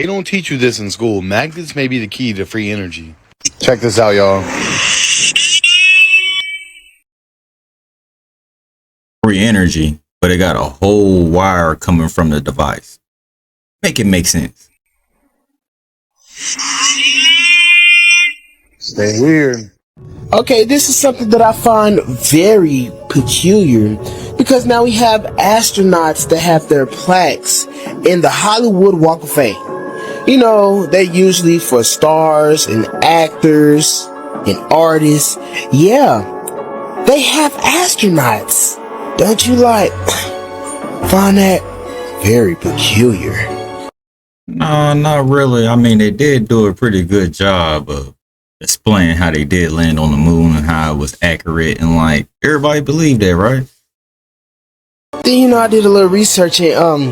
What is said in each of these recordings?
They don't teach you this in school. Magnets may be the key to free energy. Check this out, y'all. Free energy, but it got a whole wire coming from the device. Make it make sense. Stay weird. Okay, this is something that I find very peculiar because now we have astronauts that have their plaques in the Hollywood Walk of Fame. You know, they're usually for stars and actors and artists. Yeah, they have astronauts. Don't you find that very peculiar? No, not really. I mean, they did do a pretty good job of explaining how they did land on the moon and how it was accurate, and everybody believed that, right? Then, I did a little research, and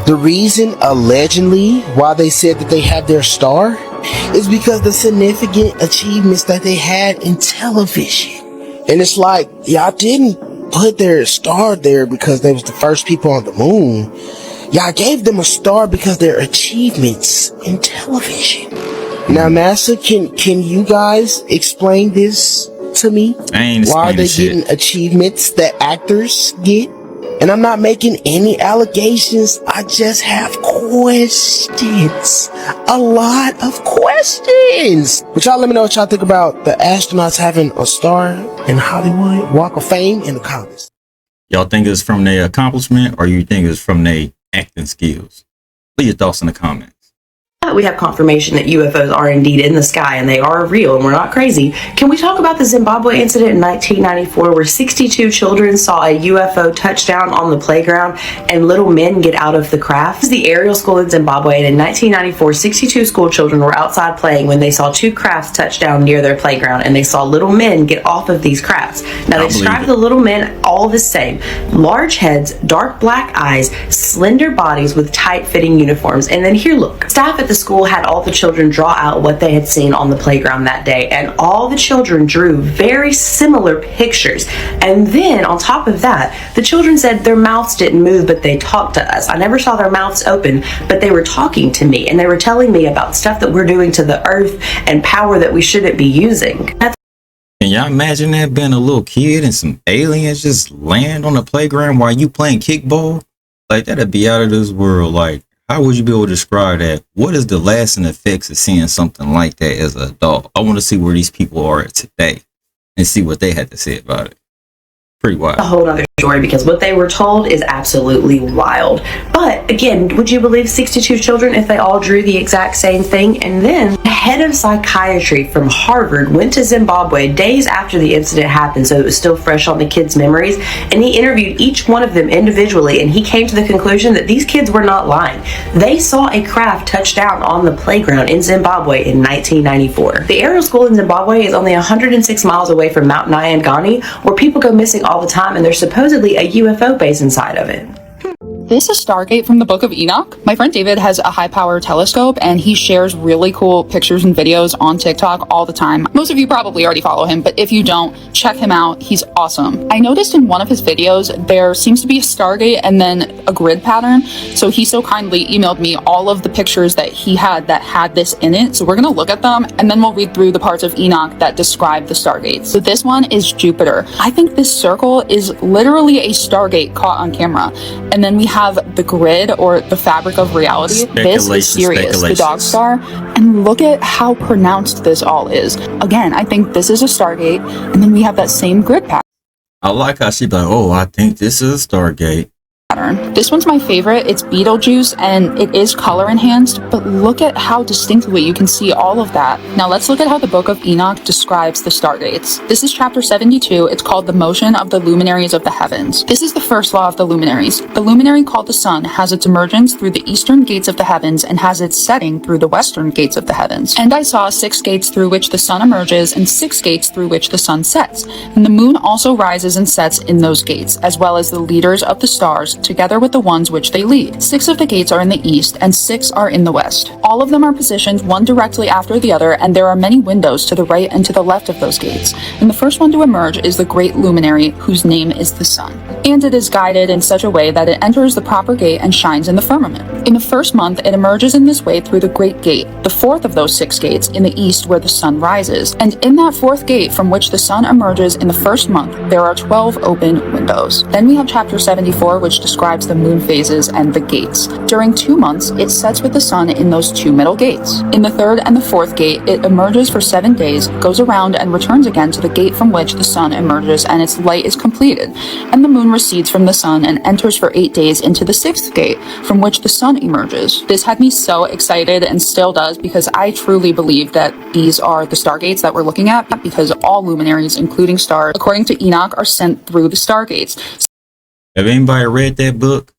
the reason allegedly why they said that they have their star is because the significant achievements that they had in television. And it's y'all didn't put their star there because they was the first people on the moon. Y'all gave them a star because their achievements in television. Now, NASA, can you guys explain this to me? Why are they getting achievements that actors get? And I'm not making any allegations. I just have questions. A lot of questions. But y'all let me know what y'all think about the astronauts having a star in Hollywood Walk of Fame in the comments. Y'all think it's from their accomplishment, or you think it's from their acting skills? Leave your thoughts in the comments. We have confirmation that UFOs are indeed in the sky and they are real and we're not crazy. Can we talk about the Zimbabwe incident in 1994 where 62 children saw a UFO touchdown on the playground and little men get out of the craft? This is the Ariel School in Zimbabwe, and in 1994, 62 school children were outside playing when they saw two crafts touch down near their playground, and they saw little men get off of these crafts. Now, they described the little men all the same. Large heads, dark black eyes, slender bodies with tight-fitting uniforms. And then here, look. Staff at the school had all the children draw out what they had seen on the playground that day, and all the children drew very similar pictures. And then on top of that, the children said their mouths didn't move, but they talked to us. I never saw their mouths open, but they were talking to me, and they were telling me about stuff that we're doing to the earth and power that we shouldn't be using. Can y'all imagine that, being a little kid and some aliens just land on the playground while you playing kickball? That'd be out of this world. How would you be able to describe that? What is the lasting effects of seeing something like that as an adult? I want to see where these people are today and see what they had to say about it. Pretty wild. A whole other story, because what they were told is absolutely wild. But again, would you believe 62 children if they all drew the exact same thing? And then the head of psychiatry from Harvard went to Zimbabwe days after the incident happened, so it was still fresh on the kids' memories, and he interviewed each one of them individually, and he came to the conclusion that these kids were not lying. They saw a craft touch down on the playground in Zimbabwe in 1994. The Ariel School in Zimbabwe is only 106 miles away from Mount Nyangani, where people go missing all the time, and there's supposedly a UFO base inside of it. This is Stargate from the Book of Enoch. My friend David has a high-power telescope, and he shares really cool pictures and videos on TikTok all the time. Most of you probably already follow him, but if you don't, check him out. He's awesome. I noticed in one of his videos, there seems to be a Stargate and then a grid pattern. So he so kindly emailed me all of the pictures that he had that had this in it. So we're going to look at them, and then we'll read through the parts of Enoch that describe the Stargates. So this one is Jupiter. I think this circle is literally a Stargate caught on camera. And then we have the grid, or the fabric of reality. This is Sirius, the dog star, and look at how pronounced this all is. Again, I think this is a Stargate, and then we have that same grid pattern. I like how she's like, oh, I think this is a Stargate. This one's my favorite. It's Betelgeuse, and it is color enhanced, but look at how distinctly you can see all of that. Now let's look at how the Book of Enoch describes the Stargates. This is chapter 72. It's called The Motion of the Luminaries of the Heavens. This is the first law of the luminaries. The luminary called the sun has its emergence through the eastern gates of the heavens and has its setting through the western gates of the heavens. And I saw 6 gates through which the sun emerges and 6 gates through which the sun sets. And the moon also rises and sets in those gates, as well as the leaders of the stars, together with the ones which they lead. 6 of the gates are in the east, and 6 are in the west. All of them are positioned one directly after the other, and there are many windows to the right and to the left of those gates. And the first one to emerge is the great luminary, whose name is the sun. and it is guided in such a way that it enters the proper gate and shines in the firmament. In the first month, it emerges in this way through the Great Gate, the fourth of those 6 gates in the east where the sun rises. And in that fourth gate from which the sun emerges in the first month, there are 12 open windows. Then we have chapter 74, which describes the moon phases and the gates. During 2 months, it sets with the sun in those 2 middle gates. In the third and the fourth gate, it emerges for 7 days, goes around and returns again to the gate from which the sun emerges, and its light is completed. And the moon recedes from the sun and enters for 8 days into the 6th gate from which the sun emerges. This had me so excited and still does, because I truly believe that these are the stargates that we're looking at, because all luminaries, including stars, according to Enoch, are sent through the stargates. Have anybody read that book?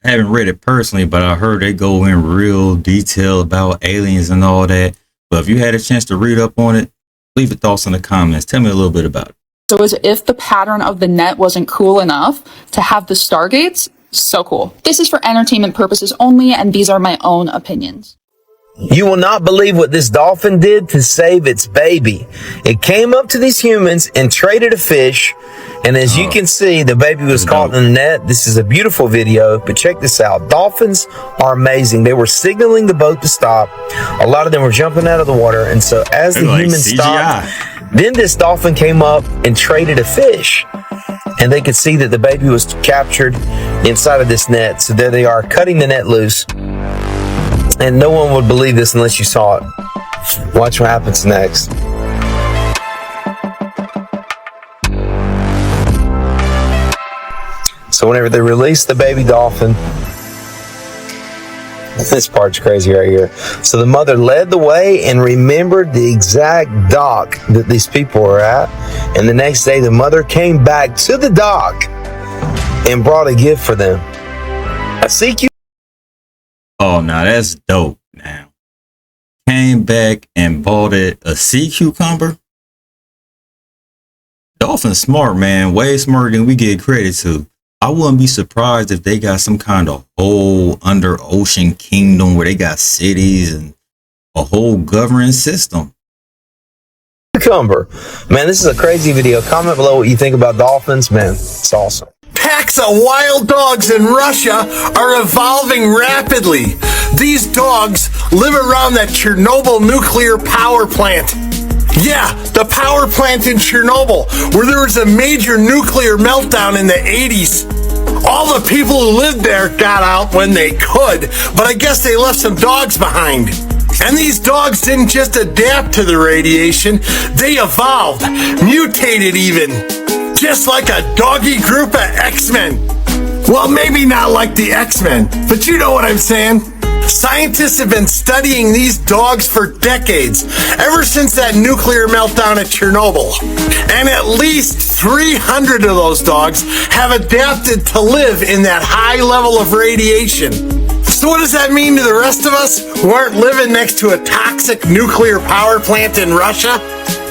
I haven't read it personally, but I heard they go in real detail about aliens and all that. But if you had a chance to read up on it, leave your thoughts in the comments. Tell me a little bit about it. So as if the pattern of the net wasn't cool enough to have the stargates, so cool. This is for entertainment purposes only, and these are my own opinions. You will not believe what this dolphin did to save its baby. It came up to these humans and traded a fish. And as you can see, the baby was caught in the net. This is a beautiful video, but check this out. Dolphins are amazing. They were signaling the boat to stop. A lot of them were jumping out of the water. And so as the humans stopped, then this dolphin came up and traded a fish. And they could see that the baby was captured inside of this net. So there they are, cutting the net loose. And no one would believe this unless you saw it. Watch what happens next. So whenever they release the baby dolphin, this part's crazy right here. So the mother led the way and remembered the exact dock that these people were at. And the next day, the mother came back to the dock and brought a gift for them. A CQ. Oh, now that's dope. Now, came back and bought it a sea cucumber. Dolphin's smart, man. Way smarter than we get credit to. I wouldn't be surprised if they got some kind of whole under ocean kingdom where they got cities and a whole governing system. Cucumber. Man, this is a crazy video. Comment below what you think about dolphins. Man, it's awesome. Packs of wild dogs in Russia are evolving rapidly. These dogs live around that Chernobyl nuclear power plant. Yeah, the power plant in Chernobyl, where there was a major nuclear meltdown in the 80s. All the people who lived there got out when they could, but I guess they left some dogs behind. And these dogs didn't just adapt to the radiation, they evolved, mutated even. Just like a doggy group of X-Men. Well, maybe not like the X-Men, but you know what I'm saying. Scientists have been studying these dogs for decades, ever since that nuclear meltdown at Chernobyl. And at least 300 of those dogs have adapted to live in that high level of radiation. So what does that mean to the rest of us who aren't living next to a toxic nuclear power plant in Russia?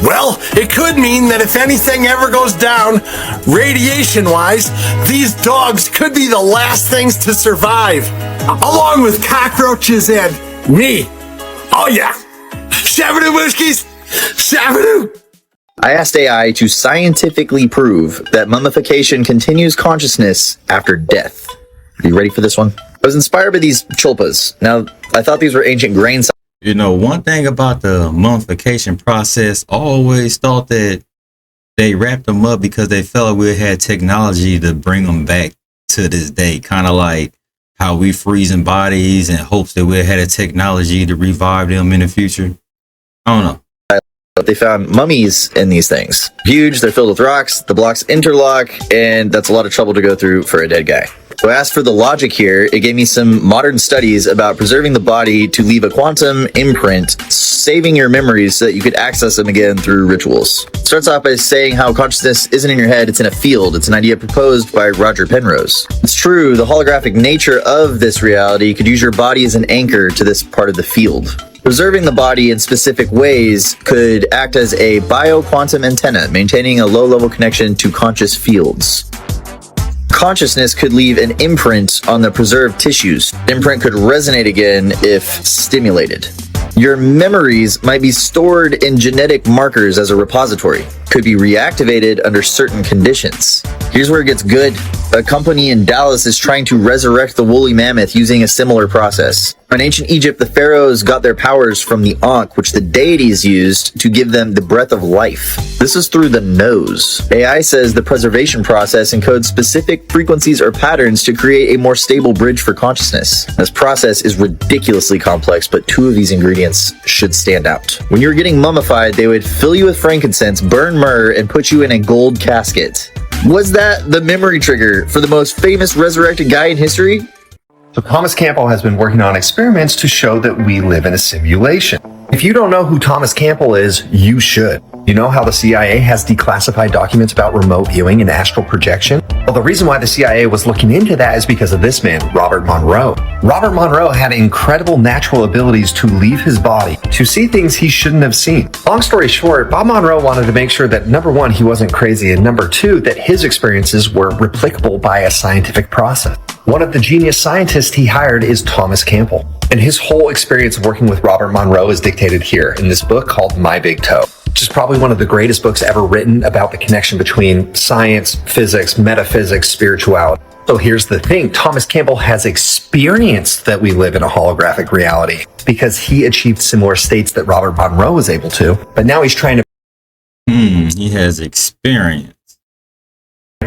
Well, it could mean that if anything ever goes down, radiation-wise, these dogs could be the last things to survive. Along with cockroaches and me. Oh yeah. Shabadoo Wooskies! Shabadoo! I asked AI to scientifically prove that mummification continues consciousness after death. Are you ready for this one? I was inspired by these chulpas. Now, I thought these were ancient grain. You know, one thing about the mummification process, I always thought that they wrapped them up because they felt like we had technology to bring them back to this day. Kind of like how we freezing bodies in hopes that we had a technology to revive them in the future. I don't know. But they found mummies in these things. Huge, they're filled with rocks, the blocks interlock, and that's a lot of trouble to go through for a dead guy. So I asked for the logic here. It gave me some modern studies about preserving the body to leave a quantum imprint, saving your memories so that you could access them again through rituals. It starts off by saying how consciousness isn't in your head, it's in a field. It's an idea proposed by Roger Penrose. It's true, the holographic nature of this reality could use your body as an anchor to this part of the field. Preserving the body in specific ways could act as a bio-quantum antenna, maintaining a low-level connection to conscious fields. Consciousness could leave an imprint on the preserved tissues. The imprint could resonate again if stimulated. Your memories might be stored in genetic markers as a repository, could be reactivated under certain conditions. Here's where it gets good. A company in Dallas is trying to resurrect the woolly mammoth using a similar process. In ancient Egypt, the pharaohs got their powers from the Ankh, which the deities used to give them the breath of life. This is through the nose. AI says the preservation process encodes specific frequencies or patterns to create a more stable bridge for consciousness. This process is ridiculously complex, but 2 of these ingredients should stand out. When you were getting mummified, they would fill you with frankincense, burn myrrh, and put you in a gold casket. Was that the memory trigger for the most famous resurrected guy in history? So Thomas Campbell has been working on experiments to show that we live in a simulation. If you don't know who Thomas Campbell is, you should. You know how the CIA has declassified documents about remote viewing and astral projection? Well, the reason why the CIA was looking into that is because of this man, Robert Monroe. Robert Monroe had incredible natural abilities to leave his body, to see things he shouldn't have seen. Long story short, Bob Monroe wanted to make sure that number 1, he wasn't crazy, and number 2, that his experiences were replicable by a scientific process. One of the genius scientists he hired is Thomas Campbell. And his whole experience of working with Robert Monroe is dictated here in this book called My Big Toe, which is probably one of the greatest books ever written about the connection between science, physics, metaphysics, spirituality. So here's the thing. Thomas Campbell has experienced that we live in a holographic reality because he achieved similar states that Robert Monroe was able to. But now he's trying to He has experience.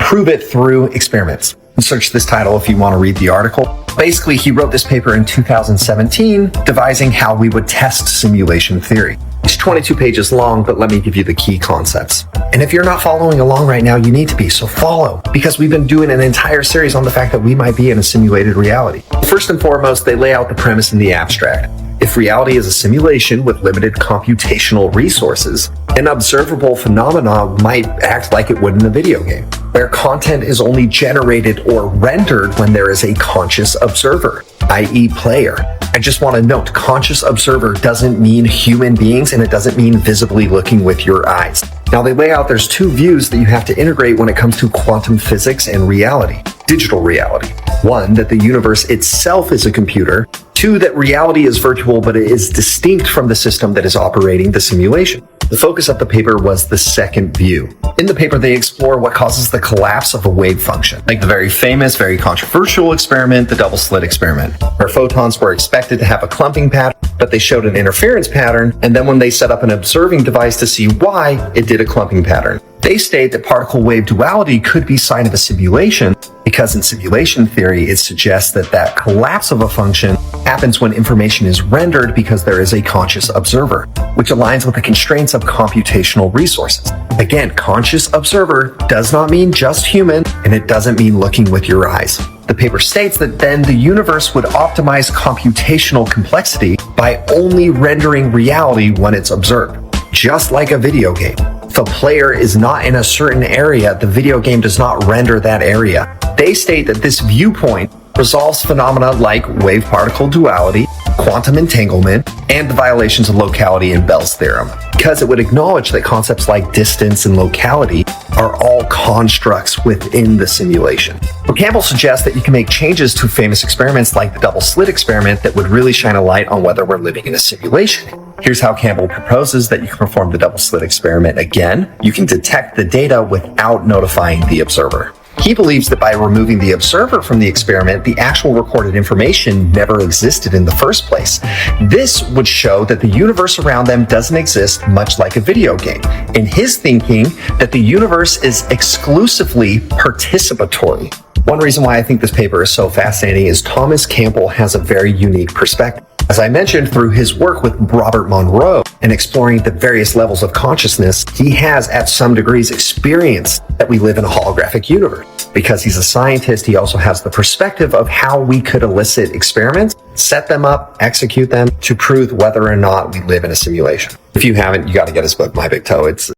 prove it through experiments. Search this title if you want to read the article. Basically, he wrote this paper in 2017, devising how we would test simulation theory. It's 22 pages long, but let me give you the key concepts. And if you're not following along right now, you need to be, so follow, because we've been doing an entire series on the fact that we might be in a simulated reality. First and foremost, they lay out the premise in the abstract. If reality is a simulation with limited computational resources, an observable phenomenon might act like it would in a video game, where content is only generated or rendered when there is a conscious observer, i.e. player. I just want to note, conscious observer doesn't mean human beings, and it doesn't mean visibly looking with your eyes. Now they lay out there's 2 views that you have to integrate when it comes to quantum physics and reality. Digital reality. 1, that the universe itself is a computer. 2, that reality is virtual, but it is distinct from the system that is operating the simulation. The focus of the paper was the second view. In the paper, they explore what causes the collapse of a wave function, like the very famous, very controversial experiment, the double slit experiment, where photons were expected to have a clumping pattern, but they showed an interference pattern, and then when they set up an observing device to see why, it did a clumping pattern. They state that particle wave duality could be sign of a simulation because in simulation theory, it suggests that that collapse of a function happens when information is rendered because there is a conscious observer, which aligns with the constraints of computational resources. Again, conscious observer does not mean just human, and it doesn't mean looking with your eyes. The paper states that then the universe would optimize computational complexity by only rendering reality when it's observed, just like a video game. If a player is not in a certain area, the video game does not render that area. They state that this viewpoint resolves phenomena like wave-particle duality, quantum entanglement, and the violations of locality in Bell's theorem, because it would acknowledge that concepts like distance and locality are all constructs within the simulation. But Campbell suggests that you can make changes to famous experiments like the double slit experiment that would really shine a light on whether we're living in a simulation. Here's how Campbell proposes that you can perform the double slit experiment again. You can detect the data without notifying the observer. He believes that by removing the observer from the experiment, the actual recorded information never existed in the first place. This would show that the universe around them doesn't exist, much like a video game. In his thinking, that the universe is exclusively participatory. One reason why I think this paper is so fascinating is Thomas Campbell has a very unique perspective. As I mentioned, through his work with Robert Monroe and exploring the various levels of consciousness, he has at some degrees experienced that we live in a holographic universe. Because he's a scientist, he also has the perspective of how we could elicit experiments, set them up, execute them to prove whether or not we live in a simulation. If you haven't, you got to get his book, My Big Toe. It's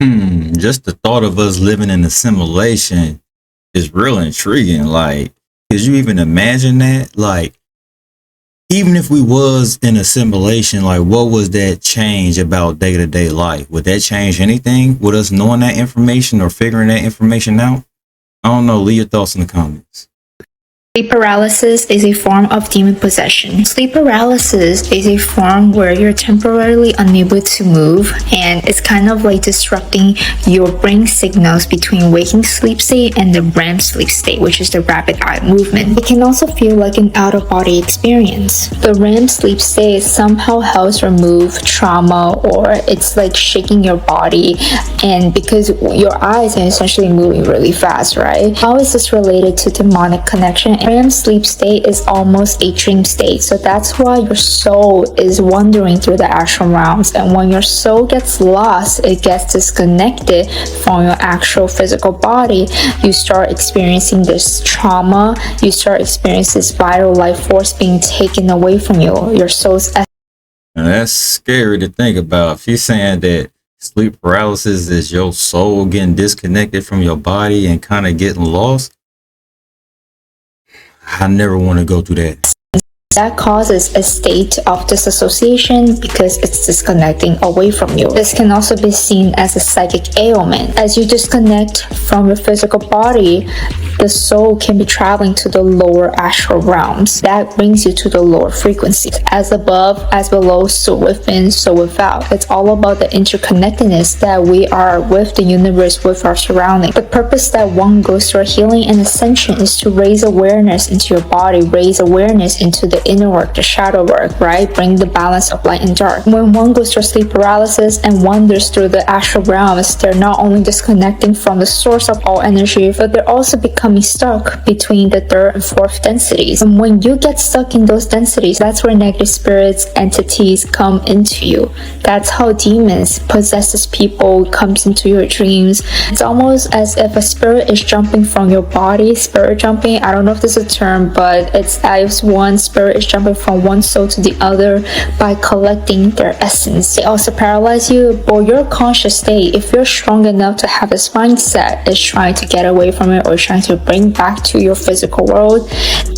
Just the thought of us living in a simulation is real intriguing. Like, could you even imagine that? Like, even if we was in a simulation, like, what was that change about day-to-day life? Would that change anything with us knowing that information or figuring that information out? I don't know. Leave your thoughts in the comments. Sleep paralysis is a form of demon possession. Sleep paralysis is a form where you're temporarily unable to move, and it's kind of like disrupting your brain signals between waking sleep state and the REM sleep state, which is the rapid eye movement. It can also feel like an out-of-body experience. The REM sleep state somehow helps remove trauma, or it's like shaking your body, and because your eyes are essentially moving really fast, right? How is this related to demonic connection? REM sleep state is almost a dream state, so that's why your soul is wandering through the astral realms, and when your soul gets lost, it gets disconnected from your actual physical body. You start experiencing this trauma, you start experiencing this vital life force being taken away from you, your soul's essence. And that's scary to think about. If you're saying that sleep paralysis is your soul getting disconnected from your body and kind of getting lost, I never want to go through that. That causes a state of disassociation because it's disconnecting away from you. This can also be seen as a psychic ailment. As you disconnect from your physical body, the soul can be traveling to the lower astral realms. That brings you to the lower frequencies. As above, as below, so within, so without. It's all about the interconnectedness that we are with the universe, with our surroundings. The purpose that one goes through healing and ascension is to raise awareness into your body, raise awareness into the inner work, the shadow work, right? Bring the balance of light and dark. When one goes through sleep paralysis and wanders through the astral realms, they're not only disconnecting from the source of all energy, but they're also becoming stuck between the third and fourth densities. And when you get stuck in those densities, that's where negative spirits, entities come into you. That's how demons, possesses people, comes into your dreams. It's almost as if a spirit is jumping from your body. Spirit jumping, I don't know if this is a term, but it's as one spirit is jumping from one soul to the other by collecting their essence. They also paralyze you, but your conscious state, if you're strong enough to have this mindset, is trying to get away from it or trying to bring back to your physical world.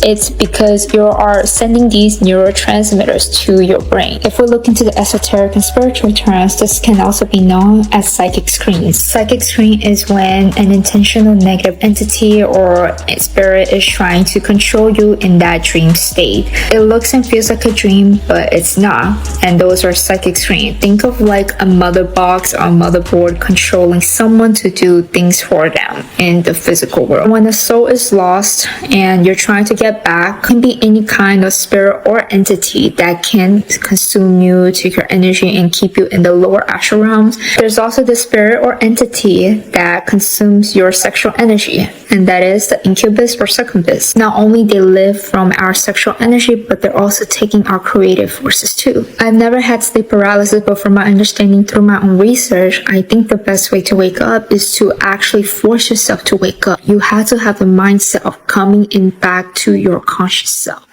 It's because you are sending these neurotransmitters to your brain. If we look into the esoteric and spiritual terms, this can also be known as psychic screens. Psychic screen is when an intentional negative entity or spirit is trying to control you in that dream state. It looks and feels like a dream, but it's not. And those are psychic screens. Think of like a mother box or a motherboard controlling someone to do things for them in the physical world. When the soul is lost and you're trying to get back, it can be any kind of spirit or entity that can consume you, take your energy, and keep you in the lower astral realms. There's also the spirit or entity that consumes your sexual energy, and that is the incubus or succubus. Not only they live from our sexual energy, but they're also taking our creative forces too. I've never had sleep paralysis, but from my understanding through my own research, I think the best way to wake up is to actually force yourself to wake up. You have to have the mindset of coming in back to your conscious self.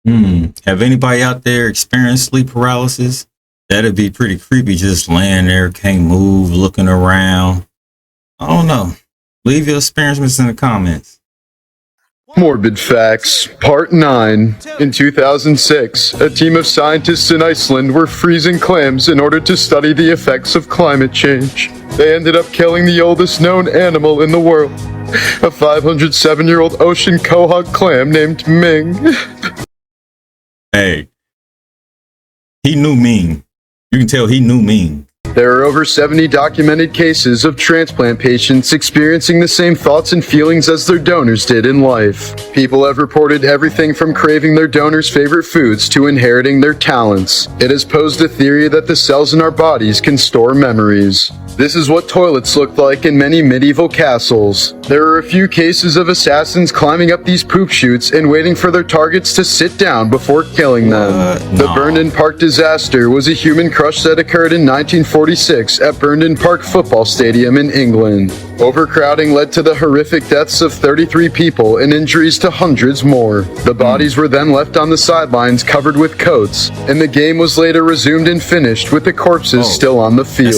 Have anybody out there experienced sleep paralysis? That'd be pretty creepy, just laying there, can't move, looking around. I don't know. Leave your experiences in the comments. Morbid Facts, Part 9. In 2006, a team of scientists in Iceland were freezing clams in order to study the effects of climate change. They ended up killing the oldest known animal in the world, a 507-year-old ocean quahog clam named Ming. Hey, he knew Ming. You can tell he knew Ming. There are over 70 documented cases of transplant patients experiencing the same thoughts and feelings as their donors did in life. People have reported everything from craving their donors' favorite foods to inheriting their talents. It has posed a theory that the cells in our bodies can store memories. This is what toilets looked like in many medieval castles. There are a few cases of assassins climbing up these poop chutes and waiting for their targets to sit down before killing them. The Burnden Park disaster was a human crush that occurred in 1946 at Burnden Park Football Stadium in England. Overcrowding led to the horrific deaths of 33 people and injuries to hundreds more. The bodies were then left on the sidelines covered with coats, and the game was later resumed and finished with the corpses still on the field.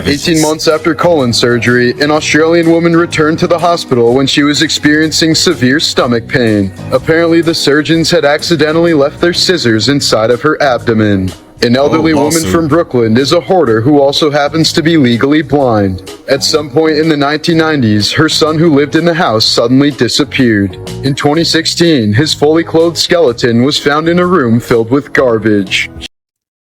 18 months after colon surgery, an Australian woman returned to the hospital when she was experiencing severe stomach pain. Apparently, the surgeons had accidentally left their scissors inside of her abdomen. An elderly woman lawsuit. from Brooklyn is a hoarder who also happens to be legally blind. At some point in the 1990s, her son who lived in the house suddenly disappeared. In 2016, his fully clothed skeleton was found in a room filled with garbage.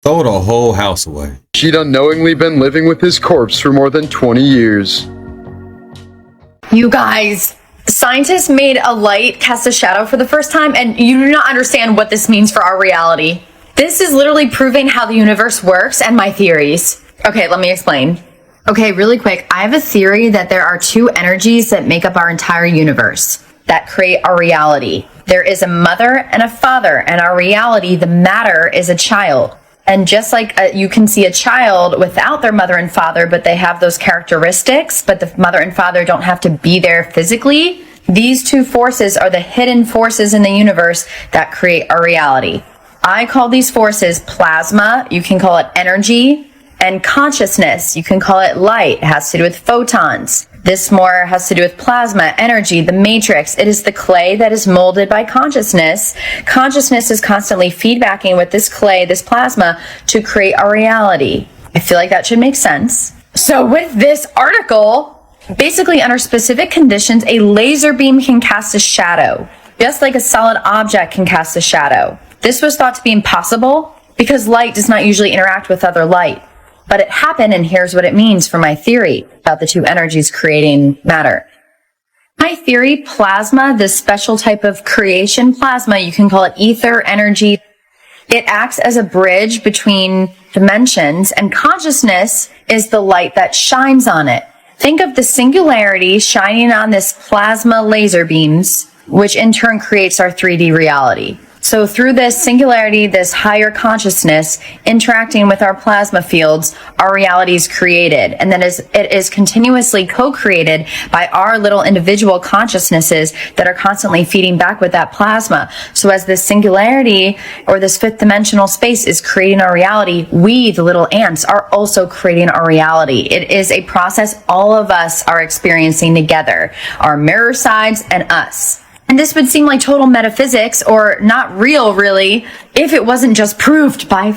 Throw the whole house away. She'd unknowingly been living with his corpse for more than 20 years. You guys, scientists made a light cast a shadow for the first time, and you do not understand what this means for our reality. This is literally proving how the universe works and my theories. Okay, let me explain. Okay, really quick. I have a theory that there are two energies that make up our entire universe that create our reality. There is a mother and a father, and our reality, the matter, is a child. And just like you can see a child without their mother and father, but they have those characteristics, but the mother and father don't have to be there physically, these two forces are the hidden forces in the universe that create our reality. I call these forces plasma, you can call it energy, and consciousness, you can call it light. It has to do with photons. This more has to do with plasma, energy, the matrix. It is the clay that is molded by consciousness. Consciousness is constantly feedbacking with this clay, this plasma, to create our reality. I feel like that should make sense. So with this article, basically under specific conditions, a laser beam can cast a shadow, just like a solid object can cast a shadow. This was thought to be impossible because light does not usually interact with other light. But it happened, and here's what it means for my theory about the two energies creating matter. My theory, plasma, this special type of creation plasma, you can call it ether, energy, it acts as a bridge between dimensions, and consciousness is the light that shines on it. Think of the singularity shining on this plasma laser beams, which in turn creates our 3D reality. So through this singularity, this higher consciousness interacting with our plasma fields, our reality is created. And then it is continuously co-created by our little individual consciousnesses that are constantly feeding back with that plasma. So as this singularity or this fifth dimensional space is creating our reality, we, the little ants, are also creating our reality. It is a process all of us are experiencing together, our mirror sides and us. And this would seem like total metaphysics or not real, really, if it wasn't just proved by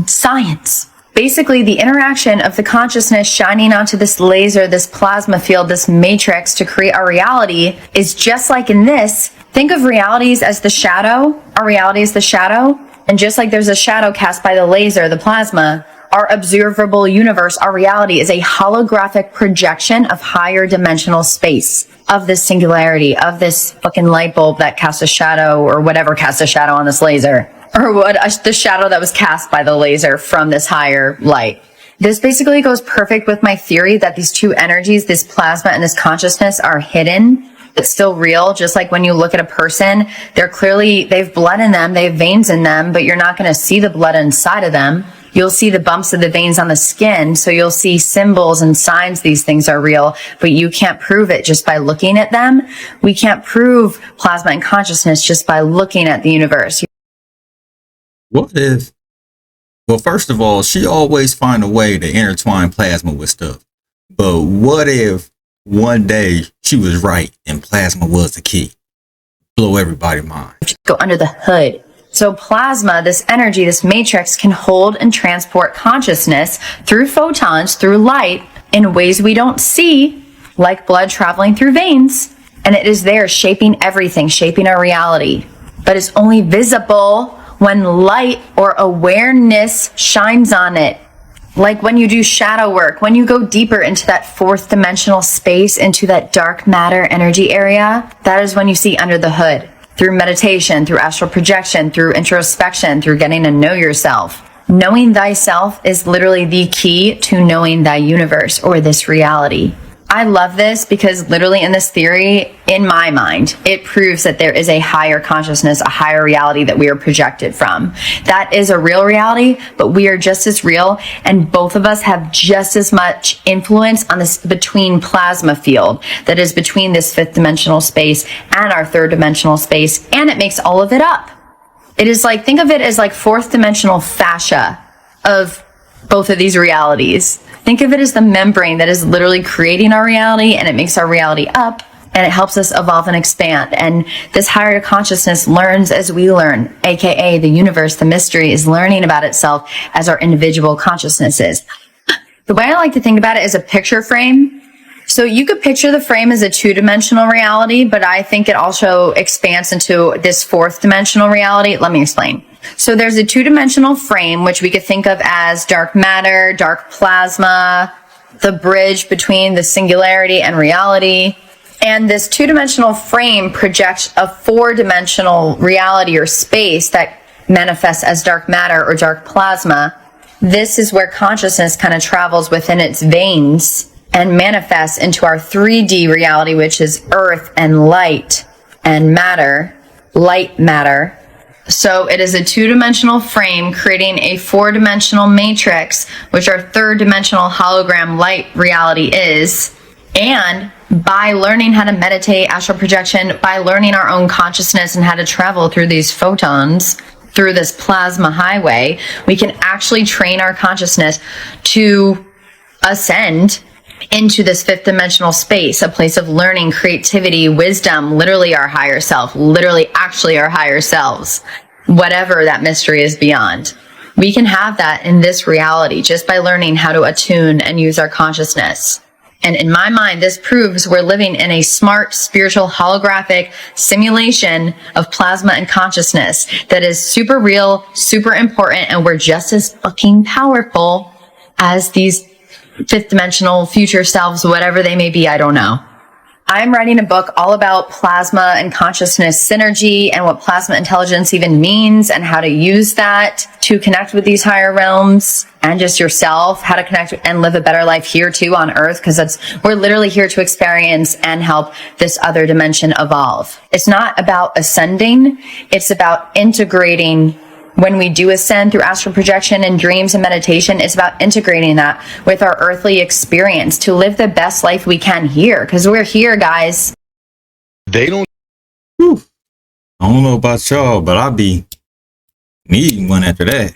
science. Basically, the interaction of the consciousness shining onto this laser, this plasma field, this matrix to create our reality is just like in this. Think of realities as the shadow. Our reality is the shadow. And just like there's a shadow cast by the laser, the plasma, our observable universe, our reality is a holographic projection of higher dimensional space, of this singularity, of this fucking light bulb that casts a shadow or whatever casts a shadow on this laser, or the shadow that was cast by the laser from this higher light. This basically goes perfect with my theory that these two energies, this plasma and this consciousness, are hidden. It's still real. Just like when you look at a person, they have blood in them, they have veins in them, but you're not going to see the blood inside of them. You'll see the bumps of the veins on the skin, so you'll see symbols and signs these things are real, but you can't prove it just by looking at them. We can't prove plasma and consciousness just by looking at the universe. What if, well, first of all, she always find a way to intertwine plasma with stuff. But what if one day she was right and plasma was the key? Blow everybody's mind. Go under the hood. So plasma, this energy, this matrix, can hold and transport consciousness through photons, through light, in ways we don't see, like blood traveling through veins. And it is there shaping everything, shaping our reality. But it's only visible when light or awareness shines on it. Like when you do shadow work, when you go deeper into that fourth dimensional space, into that dark matter energy area, that is when you see under the hood. Through meditation, through astral projection, through introspection, through getting to know yourself. Knowing thyself is literally the key to knowing thy universe or this reality. I love this because literally in this theory, in my mind, it proves that there is a higher consciousness, a higher reality that we are projected from. That is a real reality, but we are just as real, and both of us have just as much influence on this between plasma field that is between this fifth dimensional space and our third dimensional space, and it makes all of it up. It is like, think of it as like fourth dimensional fascia of both of these realities. Think of it as the membrane that is literally creating our reality, and it makes our reality up, and it helps us evolve and expand. And this higher consciousness learns as we learn, aka the universe, the mystery is learning about itself as our individual consciousnesses. The way I like to think about it is a picture frame. So you could picture the frame as a two-dimensional reality, but I think it also expands into this fourth dimensional reality. Let me explain. So there's a two-dimensional frame, which we could think of as dark matter, dark plasma, the bridge between the singularity and reality. And this two-dimensional frame projects a four-dimensional reality or space that manifests as dark matter or dark plasma. This is where consciousness kind of travels within its veins and manifests into our 3D reality, which is earth and light and matter, light matter. So it is a two-dimensional frame creating a four-dimensional matrix, which our third-dimensional hologram light reality is. And by learning how to meditate, astral projection, by learning our own consciousness and how to travel through these photons, through this plasma highway, we can actually train our consciousness to ascend into this fifth dimensional space, a place of learning, creativity, wisdom, literally our higher self, literally actually our higher selves, whatever that mystery is beyond. We can have that in this reality just by learning how to attune and use our consciousness. And in my mind, this proves we're living in a smart, spiritual, holographic simulation of plasma and consciousness that is super real, super important, and we're just as fucking powerful as these fifth dimensional future selves, whatever they may be, I don't know. I'm writing a book all about plasma and consciousness synergy and what plasma intelligence even means and how to use that to connect with these higher realms and just yourself, how to connect and live a better life here too on earth, because we're literally here to experience and help this other dimension evolve. It's not about ascending, it's about integrating. When we do ascend through astral projection and dreams and meditation, it's about integrating that with our earthly experience to live the best life we can here, because we're here, guys. They don't. I don't know about y'all, but I'll be needing one after that.